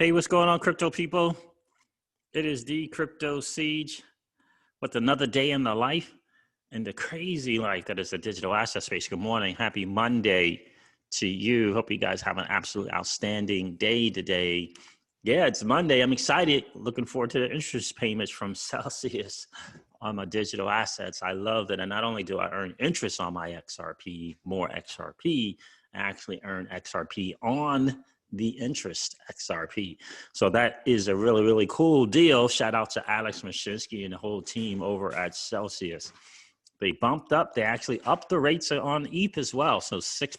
Hey, what's going on, crypto people? It is the Crypto Siege with another day in the life and the crazy life that is the digital asset space. Good morning. Happy Monday to you. Hope you guys have an absolutely outstanding day today. Yeah, it's Monday. I'm excited. Looking forward to the interest payments from Celsius on my digital assets. I love that. And not only do I earn interest on my XRP, more XRP, I actually earn XRP on the interest XRP. So that is a really, really cool deal. Shout out to Alex Mashinsky and the whole team over at Celsius. They bumped up, they actually upped the rates on ETH as well. So 6+%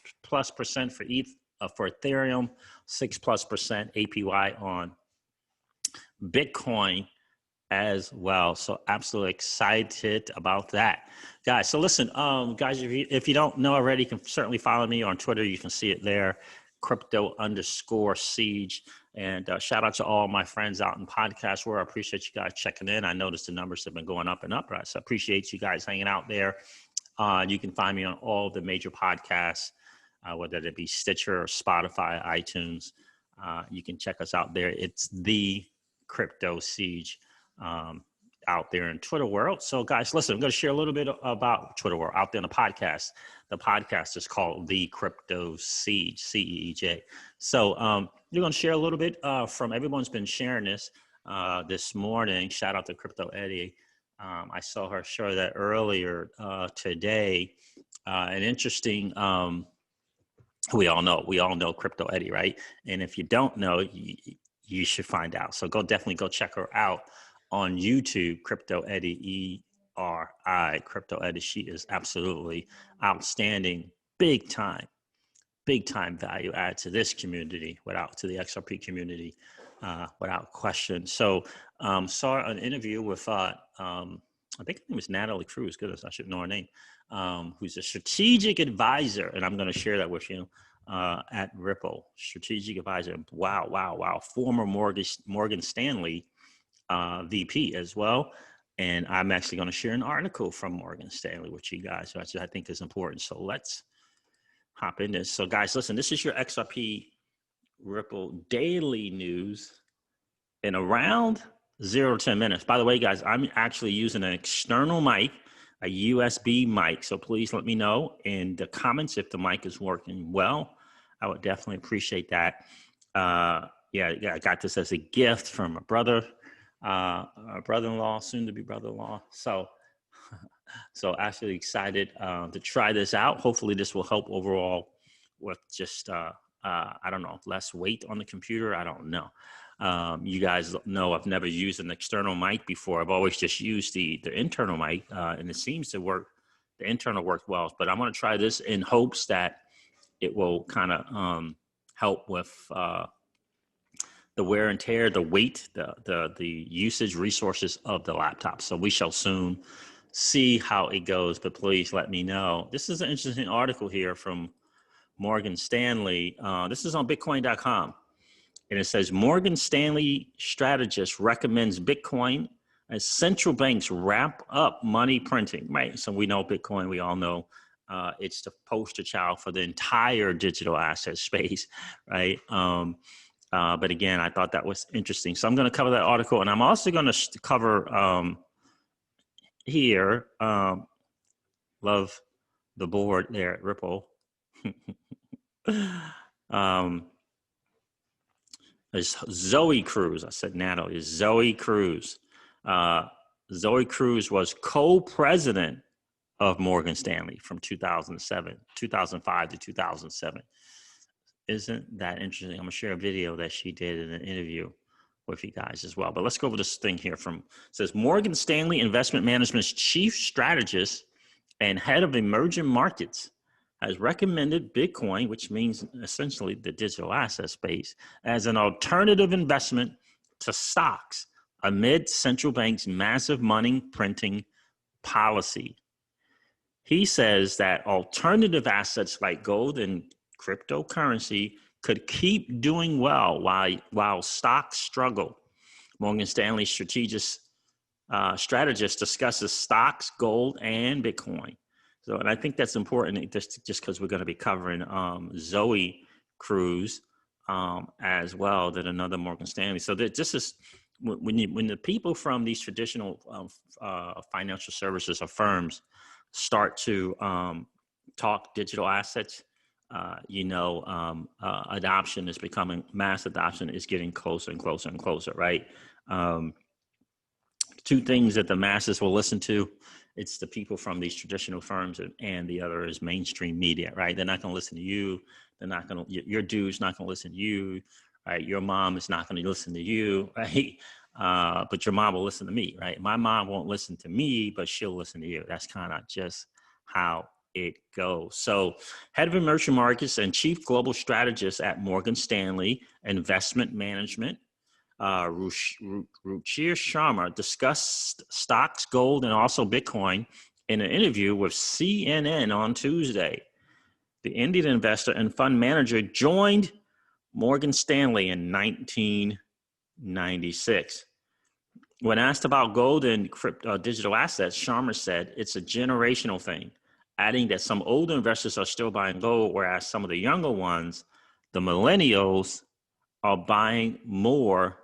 for ETH, for Ethereum, 6+% APY on Bitcoin as well. So absolutely excited about that, guys. So listen, guys, if you don't know already, you can certainly follow me on Twitter. You can see it there, crypto_siege. And shout out to all my friends out in podcast world. I appreciate you guys checking in. I noticed the numbers have been going up and up, right? So I appreciate you guys hanging out there. You can find me on all the major podcasts, whether it be Stitcher or Spotify, iTunes. You can check us out there. It's the Crypto Siege out there in Twitter world. So guys, listen, I'm going to share a little bit about Twitter world out there in the podcast. The podcast is called The Crypto Siege, CEEJ. So you're going to share a little bit from everyone's been sharing this morning. Shout out to Crypto Eddie. I saw her share that earlier today. An interesting, we all know Crypto Eddie, right? And if you don't know, you should find out. So definitely go check her out on YouTube, Crypto Eddie, ERI, Crypto Eddie. She is absolutely outstanding, big time value add to this community, to the XRP community, without question. So saw an interview with, I think her name was Natalie Cruz, goodness, I should know her name, who's a strategic advisor, and I'm gonna share that with you, at Ripple, strategic advisor. Wow. Former Morgan Stanley VP as well. And I'm actually going to share an article from Morgan Stanley with you guys, which I think is important. So let's hop in this. So guys, listen, this is your XRP Ripple daily news in around 0 to 10 minutes. By the way, guys, I'm actually using an external mic, a USB mic. So please let me know in the comments if the mic is working well. I would definitely appreciate that. Yeah, I got this as a gift from a brother-in-law, soon to be brother-in-law. So actually excited to try this out. Hopefully this will help overall with just, I don't know, less weight on the computer. I don't know. You guys know I've never used an external mic before. I've always just used the internal mic, and it seems to work. The internal worked well, but I'm going to try this in hopes that it will kind of help with the wear and tear, the weight, the usage resources of the laptop. So we shall soon see how it goes, but please let me know. This is an interesting article here from Morgan Stanley. This is on Bitcoin.com. And it says, Morgan Stanley Strategist recommends Bitcoin as central banks wrap up money printing, right? So we know Bitcoin, we all know it's the poster child for the entire digital asset space, right? But again, I thought that was interesting. So I'm going to cover that article, and I'm also going to cover here, love the board there at Ripple. There's Zoe Cruz. I said Natalie. Is Zoe Cruz. Zoe Cruz was co-president of Morgan Stanley from 2005 to 2007. Isn't that interesting? I'm going to share a video that she did in an interview with you guys as well. But let's go over this thing here it says Morgan Stanley Investment Management's chief strategist and head of emerging markets has recommended Bitcoin, which means essentially the digital asset space, as an alternative investment to stocks amid central banks' massive money printing policy. He says that alternative assets like gold and cryptocurrency could keep doing well while stocks struggle. Morgan Stanley strategist discusses stocks, gold, and Bitcoin. So, and I think that's important just because we're going to be covering Zoe Cruz as well, that another Morgan Stanley. So that this is when the people from these traditional financial services or firms start to talk digital assets, adoption is becoming, mass adoption is getting closer and closer and closer, right? Two things that the masses will listen to. It's the people from these traditional firms, and the other is mainstream media, right? They're not going to listen to you. They're not going to, your dude's not going to listen to you, right? Your mom is not going to listen to you, right? But your mom will listen to me, right? My mom won't listen to me, but she'll listen to you. That's kind of just how it goes. So, head of emerging markets and chief global strategist at Morgan Stanley Investment Management, Ruchir Sharma, discussed stocks, gold, and also Bitcoin in an interview with CNN on Tuesday. The Indian investor and fund manager joined Morgan Stanley in 1996. When asked about gold and digital assets, Sharma said it's a generational thing, adding that some older investors are still buying gold, whereas some of the younger ones, the millennials, are buying more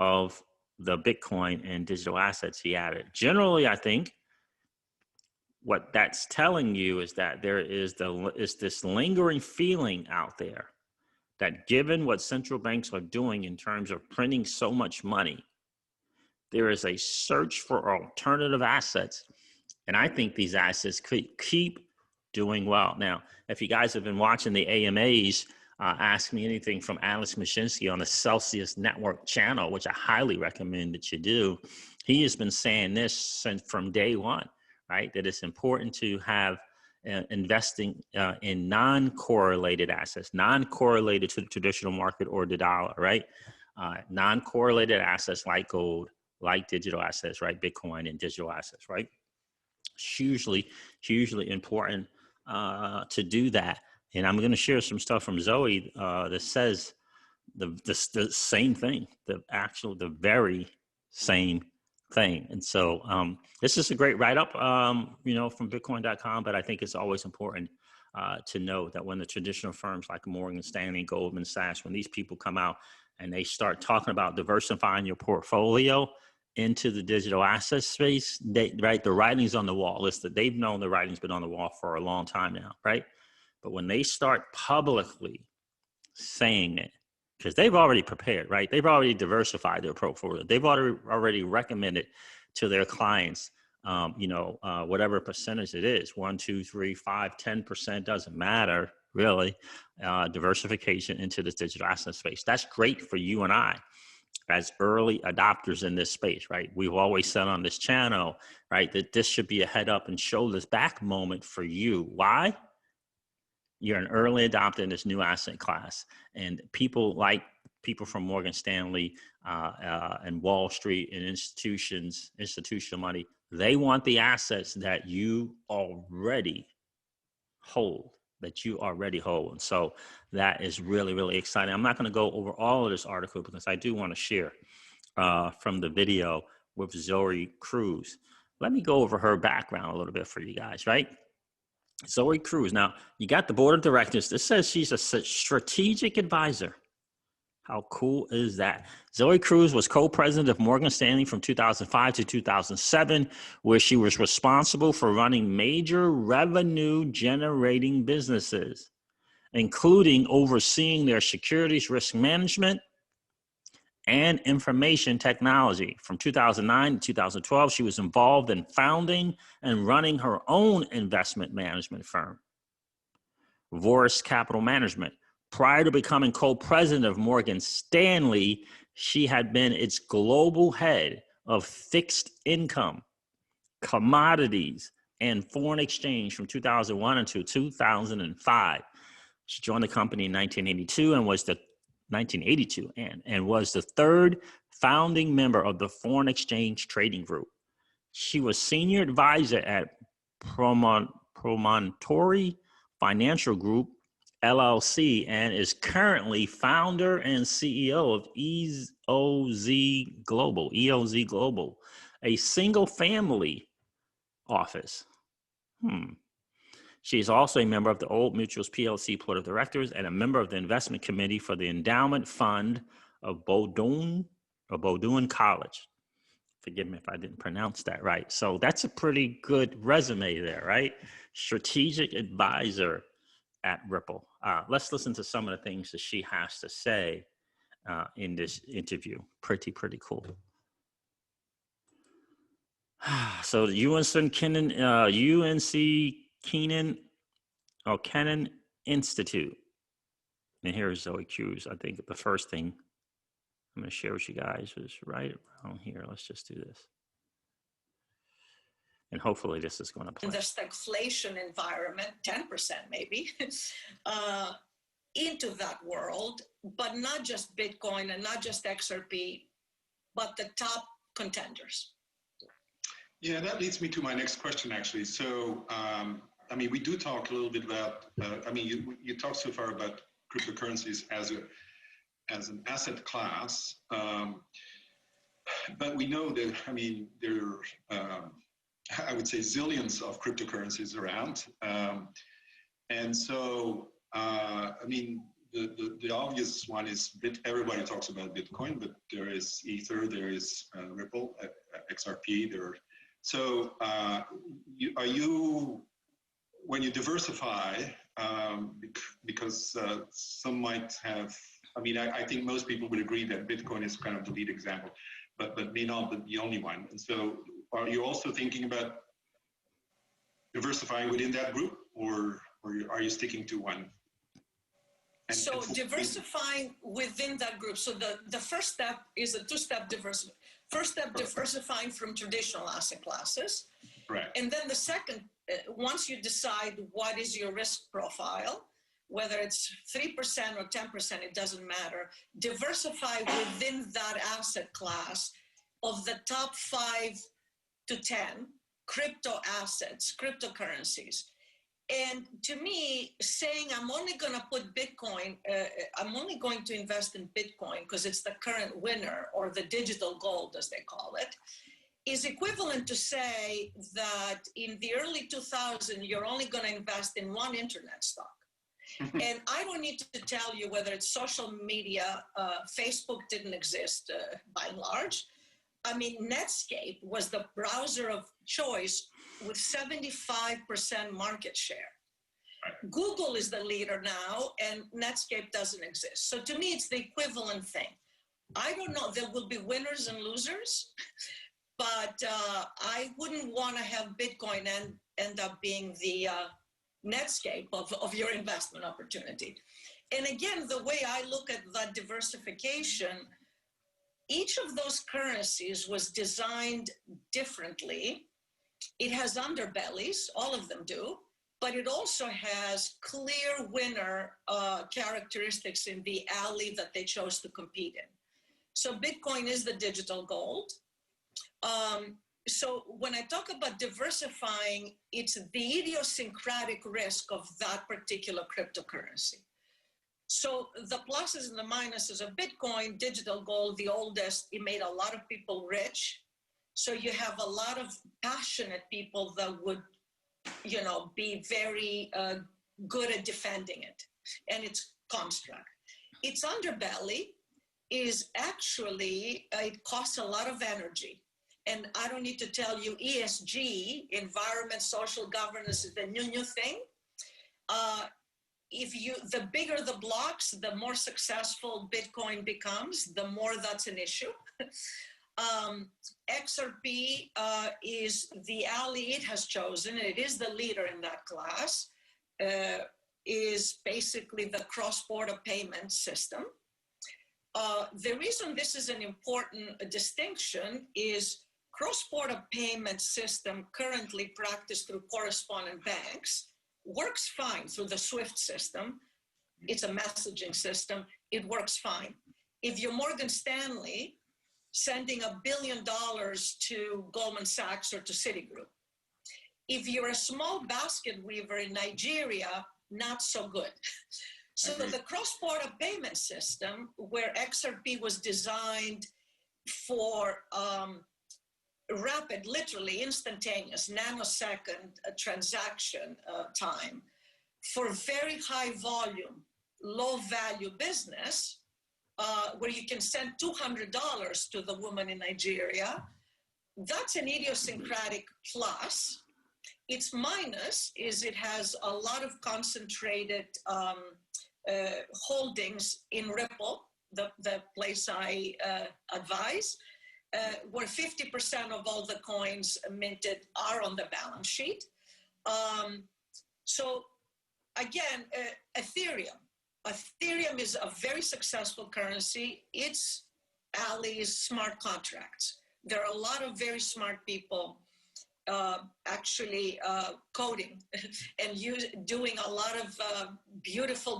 of the Bitcoin and digital assets, he added. Generally, I think what that's telling you is that there is this lingering feeling out there that given what central banks are doing in terms of printing so much money, there is a search for alternative assets. And I think these assets could keep doing well. Now, if you guys have been watching the AMAs, Ask Me Anything from Alex Mashinsky on the Celsius Network channel, which I highly recommend that you do. He has been saying this since from day one, right? That it's important to have investing in non-correlated assets, non-correlated to the traditional market or the dollar, right? Non-correlated assets like gold, like digital assets, right? Bitcoin and digital assets, right? Hugely, hugely important to do that. And I'm going to share some stuff from Zoe that says the same thing, the very same thing. And so this is a great write-up, from Bitcoin.com, but I think it's always important to know that when the traditional firms like Morgan Stanley, Goldman Sachs, when these people come out and they start talking about diversifying your portfolio into the digital asset space, the writing's on the wall. They've known the writing's been on the wall for a long time now, right? But when they start publicly saying it, because they've already prepared, right? They've already diversified their portfolio. They've already recommended to their clients, whatever percentage it is, 1, 2, 3, 5, 10%, doesn't matter really, diversification into this digital asset space. That's great for you and I as early adopters in this space, right? We've always said on this channel, right, that this should be a head up and shoulders back moment for you. Why? You're an early adopter in this new asset class, and people from Morgan Stanley and Wall Street and institutional money, they want the assets that you already hold, And so that is really, really exciting. I'm not going to go over all of this article because I do want to share from the video with Zoe Cruz. Let me go over her background a little bit for you guys, right? Zoe Cruz. Now, you got the board of directors. This says she's a strategic advisor. How cool is that? Zoe Cruz was co-president of Morgan Stanley from 2005 to 2007, where she was responsible for running major revenue-generating businesses, including overseeing their securities risk management and information technology. From 2009 to 2012, she was involved in founding and running her own investment management firm, Voris Capital Management. Prior to becoming co-president of Morgan Stanley, she had been its global head of fixed income, commodities, and foreign exchange from 2001 until 2005. She joined the company in 1982 and was the 3rd founding member of the Foreign Exchange Trading Group. She was senior advisor at Promontory Financial Group, LLC, and is currently founder and CEO of EOZ Global, a single family office. She is also a member of the Old Mutuals PLC Board of Directors and a member of the investment committee for the Endowment Fund of Bowdoin College. Forgive me if I didn't pronounce that right. So that's a pretty good resume there, right? Strategic advisor at Ripple. Let's listen to some of the things that she has to say in this interview. Pretty cool. So the Kennan Institute. And here's Zoe Cruz. I think the first thing I'm going to share with you guys is right around here. Let's just do this. And hopefully this is going to play. In the stagflation environment, 10% maybe, into that world, but not just Bitcoin and not just XRP, but the top contenders. Yeah, that leads me to my next question, actually. So, I mean, we do talk a little bit about, I mean, you talked so far about cryptocurrencies as an asset class, but we know that, I mean, there are, I would say, zillions of cryptocurrencies around. And so, I mean, the obvious one is everybody talks about Bitcoin, but there is Ether, there is Ripple, XRP, so are you, when you diversify, because some might have, I mean, I think most people would agree that Bitcoin is kind of the lead example, but may not be the only one. And so are you also thinking about diversifying within that group, or are you sticking to one? So diversifying within that group. So the first step is a two-step diversification. First step, diversifying from traditional asset classes. Right. And then the second, once you decide what is your risk profile, whether it's 3% or 10%, it doesn't matter. Diversify within that asset class of the top 5 to 10 crypto assets, cryptocurrencies. And to me, saying I'm only going to put Bitcoin, I'm only going to invest in Bitcoin because it's the current winner, or the digital gold as they call it, is equivalent to say that in the early 2000s, you're only going to invest in one internet stock. And I don't need to tell you whether it's social media, Facebook didn't exist by and large. I mean, Netscape was the browser of choice with 75% market share. Right. Google is the leader now, and Netscape doesn't exist. So to me, it's the equivalent thing. I don't know, there will be winners and losers, but I wouldn't want to have Bitcoin end up being the Netscape of your investment opportunity. And again, the way I look at that diversification, each of those currencies was designed differently. It has underbellies, all of them do, but it also has clear winner characteristics in the alley that they chose to compete in. So Bitcoin is the digital gold. So when I talk about diversifying, it's the idiosyncratic risk of that particular cryptocurrency. So the pluses and the minuses of Bitcoin, digital gold, the oldest, it made a lot of people rich. So you have a lot of passionate people that would, you know, be very good at defending it and its construct. Its underbelly is actually, it costs a lot of energy. And I don't need to tell you, ESG, environment, social governance, is the new thing. The bigger the blocks, the more successful Bitcoin becomes, the more that's an issue. XRP is the alley it has chosen, and it is the leader in that class, is basically the cross-border payment system. The reason this is an important distinction is cross-border payment system currently practiced through correspondent banks works fine through the SWIFT system. It's a messaging system. It works fine. If you're Morgan Stanley sending $1 billion to Goldman Sachs or to Citigroup, if you're a small basket weaver in Nigeria, not so good. So the cross-border payment system, where XRP was designed for rapid, literally instantaneous, nanosecond transaction time for very high volume, low value business, where you can send $200 to the woman in Nigeria. That's an idiosyncratic plus. Its minus is it has a lot of concentrated holdings in Ripple, the place I advise, where 50% of all the coins minted are on the balance sheet. So again, Ethereum. Ethereum is a very successful currency. Its ally is smart contracts. There are a lot of very smart people actually coding and doing a lot of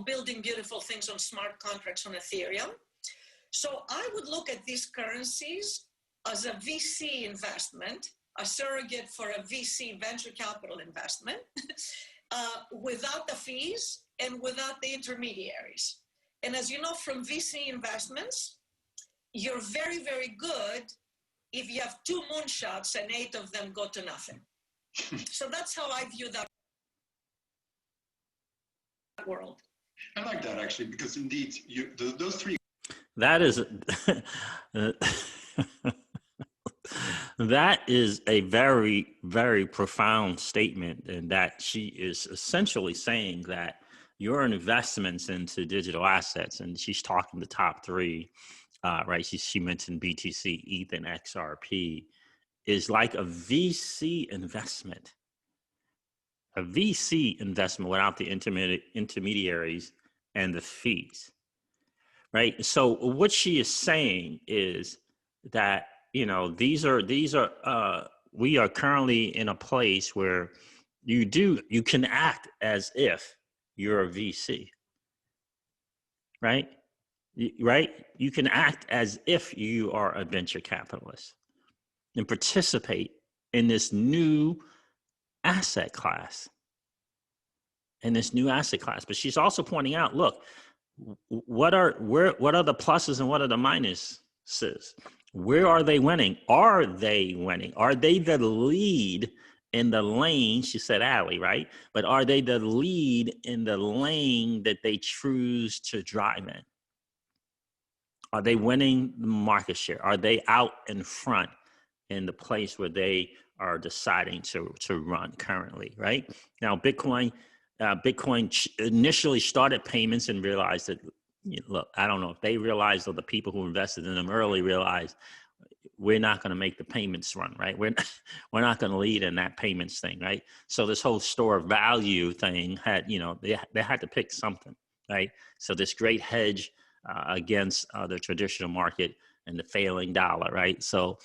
building beautiful things on smart contracts on Ethereum. So I would look at these currencies as a VC investment, a surrogate for a VC venture capital investment, without the fees and without the intermediaries. And as you know from VC investments, you're very, very good if you have 2 moonshots and 8 of them go to nothing. So that's how I view that world. I like that actually, because indeed, those 3. That is, that is a very, very profound statement, and that she is essentially saying that your investments into digital assets, and she's talking the top 3, right? She mentioned BTC, ETH, and XRP, is like a VC investment. A VC investment without the intermediaries and the fees, right? So what she is saying is that, you know, we are currently in a place where you can act as if you're a VC, right? Right? You can act as if you are a venture capitalist and participate in this new asset class. But she's also pointing out, look, what are the pluses and what are the minuses? Where are they winning? Are they winning? Are they the lead in the lane? She said alley, right? But are they the lead in the lane that they choose to drive in? Are they winning the market share? Are they out in front in the place where they are deciding to run currently, right? Now, Bitcoin initially started payments and realized that, look, I don't know if they realized, or the people who invested in them early realized, we're not going to make the payments run, right? We're not going to lead in that payments thing, right? So this whole store of value thing had, they had to pick something, right? So this great hedge against the traditional market and the failing dollar, right? So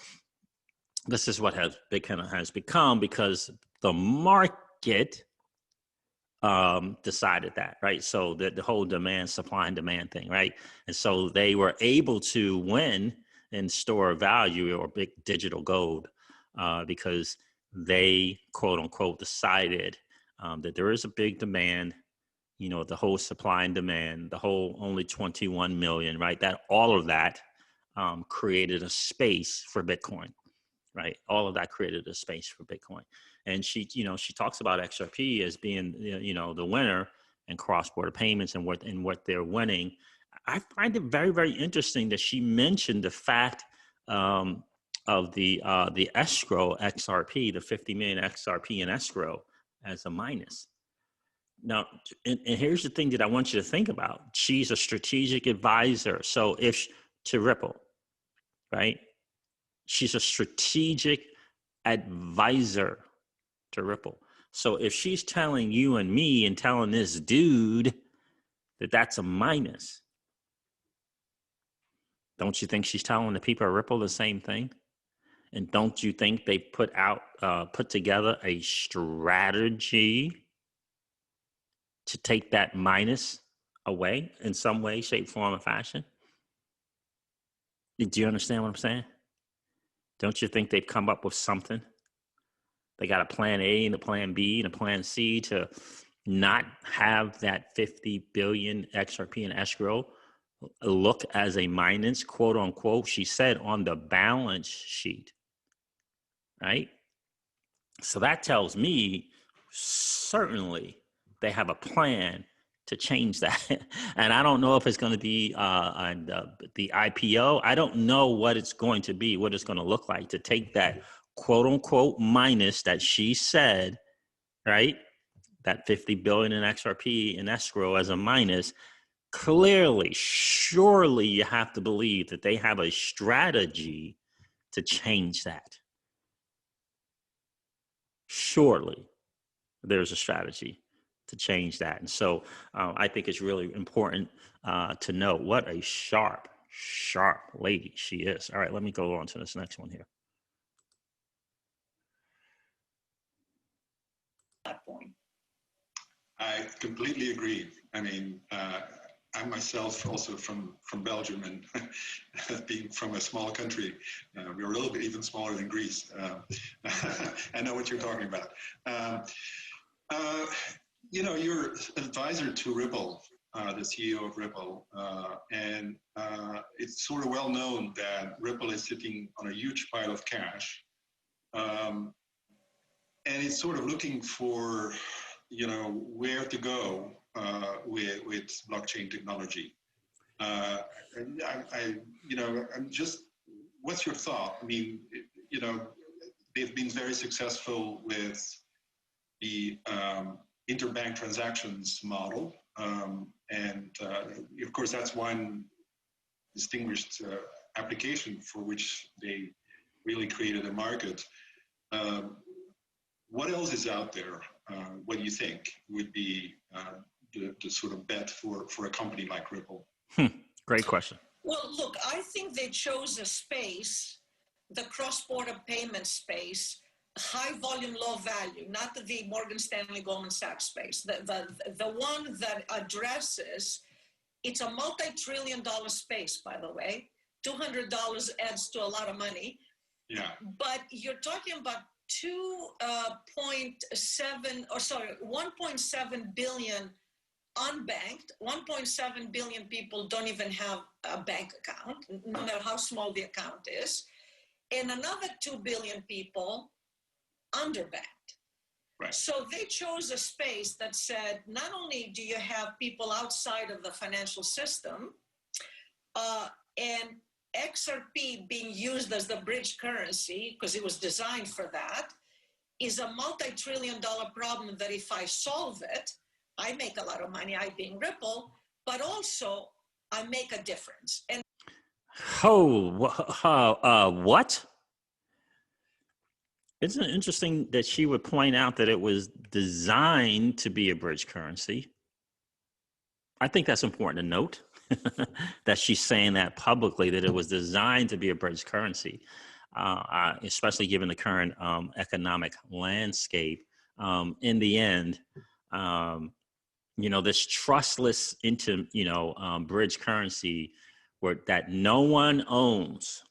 this is what Bitcoin has become, because the market decided that, right? So the whole supply and demand thing, right? And so they were able to win in store value or big digital gold because they, quote unquote, decided that there is a big demand, the whole supply and demand, the whole only 21 million, right? That all of that created a space for Bitcoin, right? All of that created a space for Bitcoin. And she talks about XRP as being, the winner in cross-border payments and what they're winning. I find it very, very interesting that she mentioned the fact of the escrow XRP, the 50 million XRP in escrow as a minus. Now, and here's the thing that I want you to think about. She's a strategic advisor. So to Ripple, right? She's a strategic advisor to Ripple. So if she's telling you and me and telling this dude that that's a minus, don't you think she's telling the people at Ripple the same thing? And don't you think they put together a strategy to take that minus away in some way, shape, form, or fashion? Do you understand what I'm saying? Don't you think they've come up with something? They got a plan A and a plan B and a plan C to not have that 50 billion XRP in escrow look as a minus, quote unquote, she said, on the balance sheet. right? So that tells me certainly they have a plan to change that. And I don't know if it's going to be on the IPO. I don't know what it's going to be, what it's going to look like to take that quote unquote minus that she said, right? That 50 billion in XRP in escrow as a minus. Clearly, surely you have to believe that they have a strategy to change that. Surely there's a strategy to change that. And so I think it's really important to know what a sharp lady she is. All right, let me go on to this next one here. That point. I completely agree. I mean, I myself also from Belgium, and being from a small country, we're a little bit even smaller than Greece. I know what you're talking about. You're advisor to Ripple, the CEO of Ripple, and it's sort of well known that Ripple is sitting on a huge pile of cash, and it's sort of looking for, where to go with blockchain technology. And I'm just, what's your thought? I mean, they've been very successful with the interbank transactions model. And of course, that's one distinguished application for which they really created a market. What else is out there? What do you think would be the sort of bet for a company like Ripple? Great question. Well, look, I think they chose a space, the cross-border payment space, high volume, low value, not the Morgan Stanley, Goldman Sachs space. The one that addresses, it's a multi-trillion-dollar space, by the way. $200 adds to a lot of money. Yeah. But you're talking about 1.7 billion unbanked. 1.7 billion people don't even have a bank account, no matter how small the account is. And another 2 billion people underbanked. Right. So they chose a space that said, not only do you have people outside of the financial system, and XRP being used as the bridge currency, because it was designed for that, is a multi-trillion-dollar problem that if I solve it, I make a lot of money, I being Ripple, but also I make a difference. And what? Isn't it interesting that she would point out that it was designed to be a bridge currency? I think that's important to note. That she's saying that publicly, that it was designed to be a bridge currency, especially given the current economic landscape. In the end, this trustless bridge currency that no one owns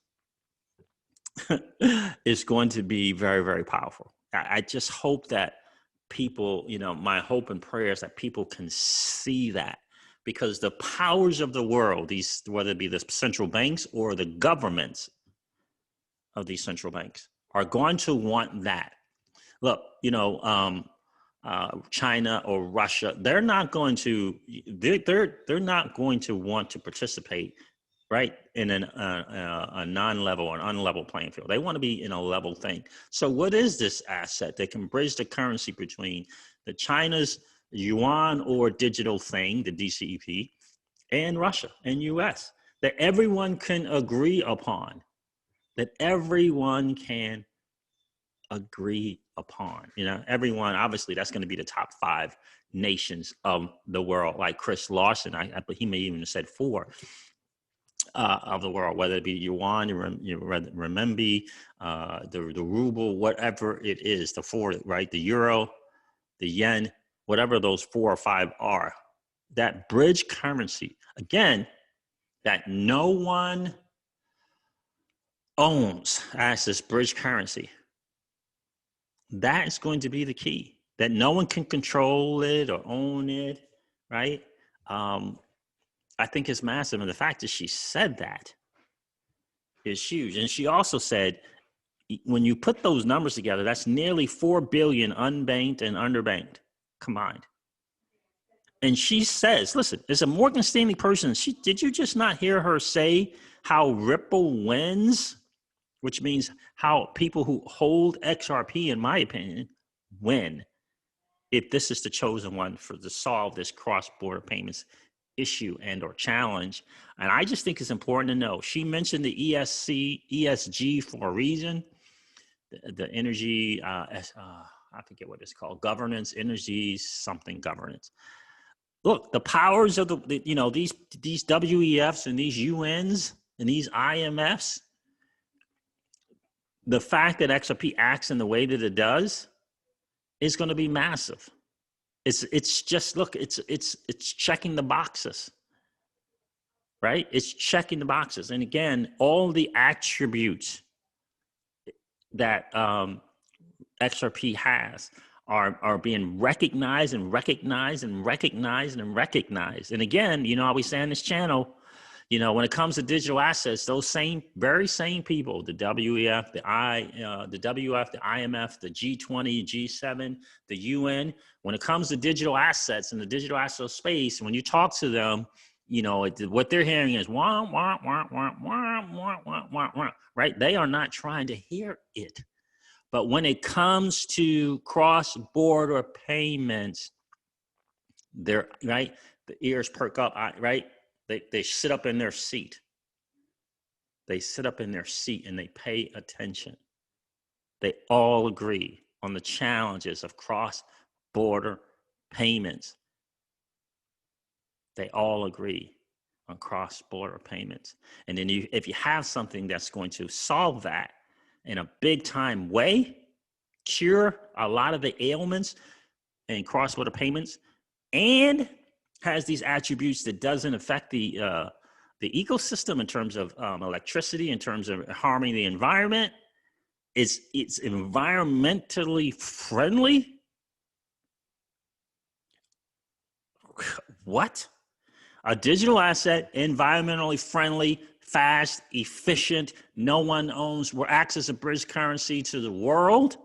is going to be very, very powerful. I just hope that people, my hope and prayer is that people can see that. Because the powers of the world, whether it be the central banks or the governments of these central banks, are going to want that. Look, China or Russia, they're not going to want to participate, right, in a non-level or an unlevel playing field. They want to be in a level thing. So what is this asset that can bridge the currency between the China's yuan or digital thing, the DCEP, and Russia and US, that everyone can agree upon, everyone, obviously that's going to be the top 5 nations of the world, like Chris Lawson, he may even have said 4 of the world, whether it be yuan, renminbi, the ruble, whatever it is, the 4, right, the euro, the yen, whatever those 4 or 5 are, that bridge currency, again, that no one owns as this bridge currency, that is going to be the key, that no one can control it or own it, right? I think it's massive. And the fact that she said that is huge. And she also said, when you put those numbers together, that's nearly 4 billion unbanked and underbanked combined. And she says, listen, as a Morgan Stanley person, did you just not hear her say how Ripple wins? Which means how people who hold XRP, in my opinion, win if this is the chosen one to solve this cross-border payments issue and or challenge. And I just think it's important to know. She mentioned the ESG for a reason. The energy, I forget what it's called, governance, energy, something governance. Look, the powers of these WEFs and these UNs and these IMFs, the fact that XRP acts in the way that it does is going to be massive. It's just, look, it's checking the boxes, right? It's checking the boxes. And again, all the attributes that XRP has are being recognized and recognized and recognized and recognized. And again, I always say on this channel, when it comes to digital assets, those very same people, the WEF, the WF, the IMF, the G20, G7, the UN, when it comes to digital assets in the digital asset space, when you talk to them, what they're hearing is wah, wah, wah, wah, wah, wah, wah, wah, wah, right? They are not trying to hear it. But when it comes to cross-border payments, they're right. The ears perk up, right? They sit up in their seat. They sit up in their seat and they pay attention. They all agree on the challenges of cross-border payments. They all agree on cross-border payments. And then if you have something that's going to solve that in a big-time way, cure a lot of the ailments in cross-border payments, and has these attributes that doesn't affect the ecosystem in terms of electricity, in terms of harming the environment, it's environmentally friendly. What? A digital asset, environmentally friendly, fast, efficient, no one owns, acts as a bridge currency to the world?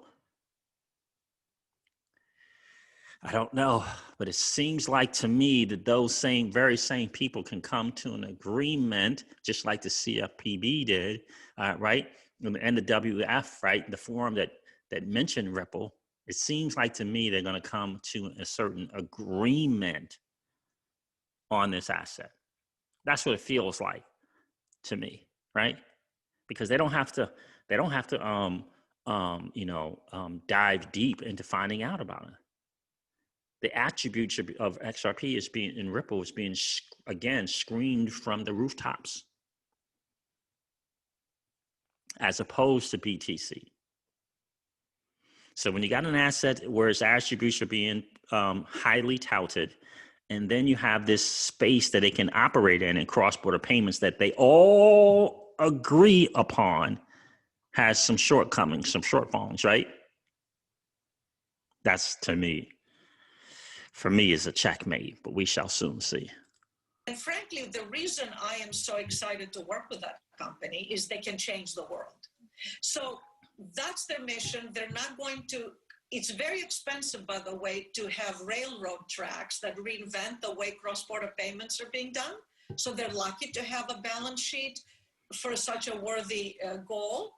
I don't know, but it seems like to me that those very same people can come to an agreement, just like the CFPB did, right? And the WF, right? The forum that mentioned Ripple. It seems like to me they're going to come to a certain agreement on this asset. That's what it feels like to me, right? Because they don't have to dive deep into finding out about it. The attributes of XRP in Ripple is being, again, screamed from the rooftops, as opposed to BTC. So when you got an asset where its attributes are being highly touted, and then you have this space that it can operate in cross-border payments that they all agree upon has some shortcomings, some shortfalls, right? That's, for me, is a checkmate, but we shall soon see. And frankly, the reason I am so excited to work with that company is they can change the world. So that's their mission. They're not going to, it's very expensive, by the way, to have railroad tracks that reinvent the way cross-border payments are being done. So they're lucky to have a balance sheet for such a worthy goal.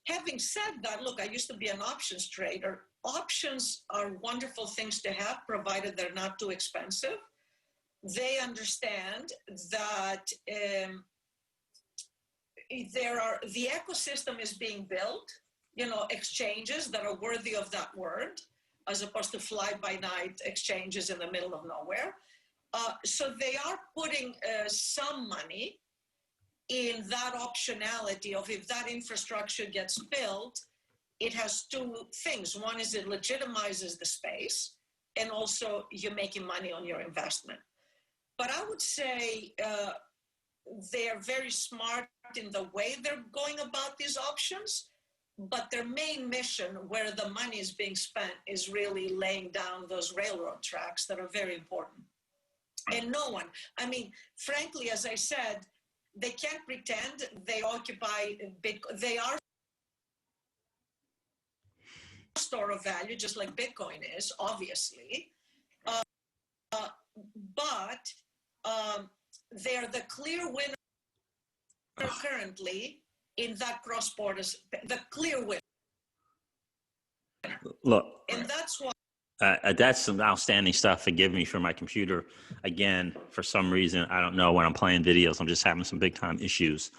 Having said that, look, I used to be an options trader. Options are wonderful things to have, provided they're not too expensive. They understand that the ecosystem is being built, exchanges that are worthy of that word, as opposed to fly-by-night exchanges in the middle of nowhere. So they are putting some money in that optionality of, if that infrastructure gets built, it has two things. One is it legitimizes the space, and also you're making money on your investment. But I would say they're very smart in the way they're going about these options, but their main mission, where the money is being spent, is really laying down those railroad tracks that are very important. And no one, frankly, as I said, they can't pretend they occupy Bitcoin. They are store of value, just like Bitcoin is, obviously. But they're the clear winner currently in that cross-border, the clear winner. Look, and that's why that's some outstanding stuff. Forgive me for my computer. Again, for some reason, I don't know, when I'm playing videos, I'm just having some big time issues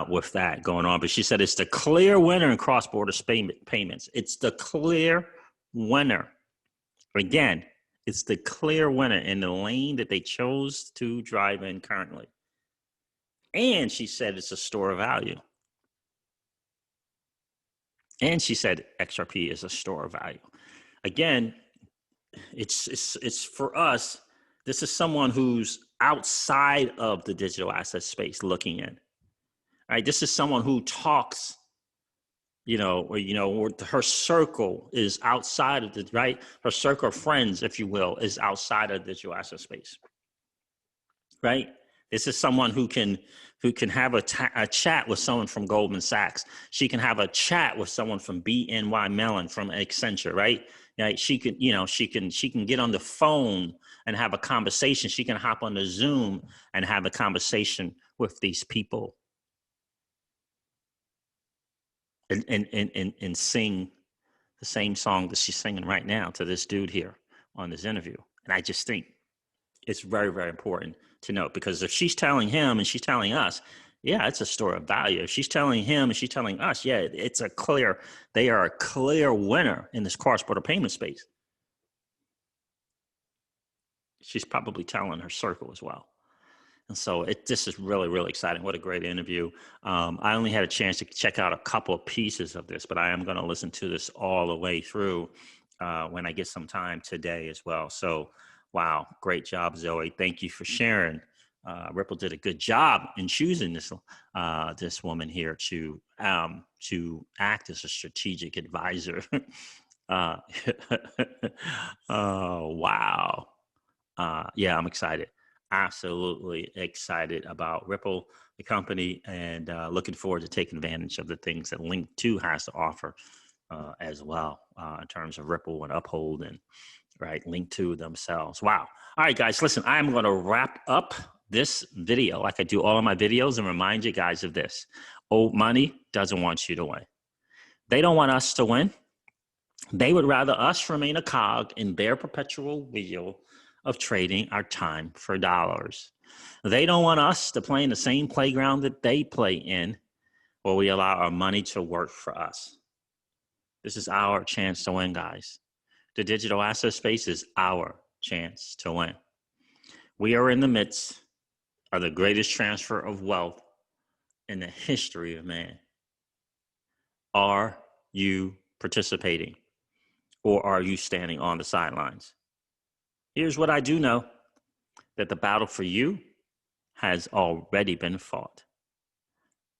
with that going on. But she said it's the clear winner in cross-border payments. It's the clear winner. Again, it's the clear winner in the lane that they chose to drive in currently. And she said it's a store of value. And she said XRP is a store of value. Again, it's for us. This is someone who's outside of the digital asset space looking in. Right? This is someone who talks, or her circle is outside of the, right? Her circle of friends, if you will, is outside of the digital asset space. Right? This is someone who can have a chat with someone from Goldman Sachs. She can have a chat with someone from BNY Mellon, from Accenture, right? She can get on the phone and have a conversation. She can hop on the Zoom and have a conversation with these people and sing the same song that she's singing right now to this dude here on this interview. And I just think it's very, very important to note, because if she's telling him and she's telling us, yeah, it's a store of value. If she's telling him and she's telling us, yeah, they are a clear winner in this cross-border payment space. She's probably telling her circle as well. And so this is really, really exciting. What a great interview. I only had a chance to check out a couple of pieces of this, but I am going to listen to this all the way through when I get some time today as well. So, wow, great job, Zoe. Thank you for sharing. Ripple did a good job in choosing this woman here to act as a strategic advisor. Oh, wow. Yeah, I'm excited. Absolutely excited about Ripple, the company, and looking forward to taking advantage of the things that Link 2 has to offer as well in terms of Ripple and Uphold and Link 2 themselves. Wow. All right, guys, listen, I'm going to wrap up this video like I do all of my videos and remind you guys of this. Old money doesn't want you to win. They don't want us to win. They would rather us remain a cog in their perpetual wheel of trading our time for dollars. They don't want us to play in the same playground that they play in, where we allow our money to work for us. This is our chance to win, guys. The digital asset space is our chance to win. We are in the midst of the greatest transfer of wealth in the history of man. Are you participating, or are you standing on the sidelines? Here's what I do know, that the battle for you has already been fought,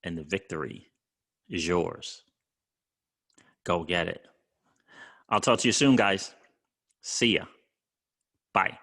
and the victory is yours. Go get it. I'll talk to you soon, guys. See ya. Bye.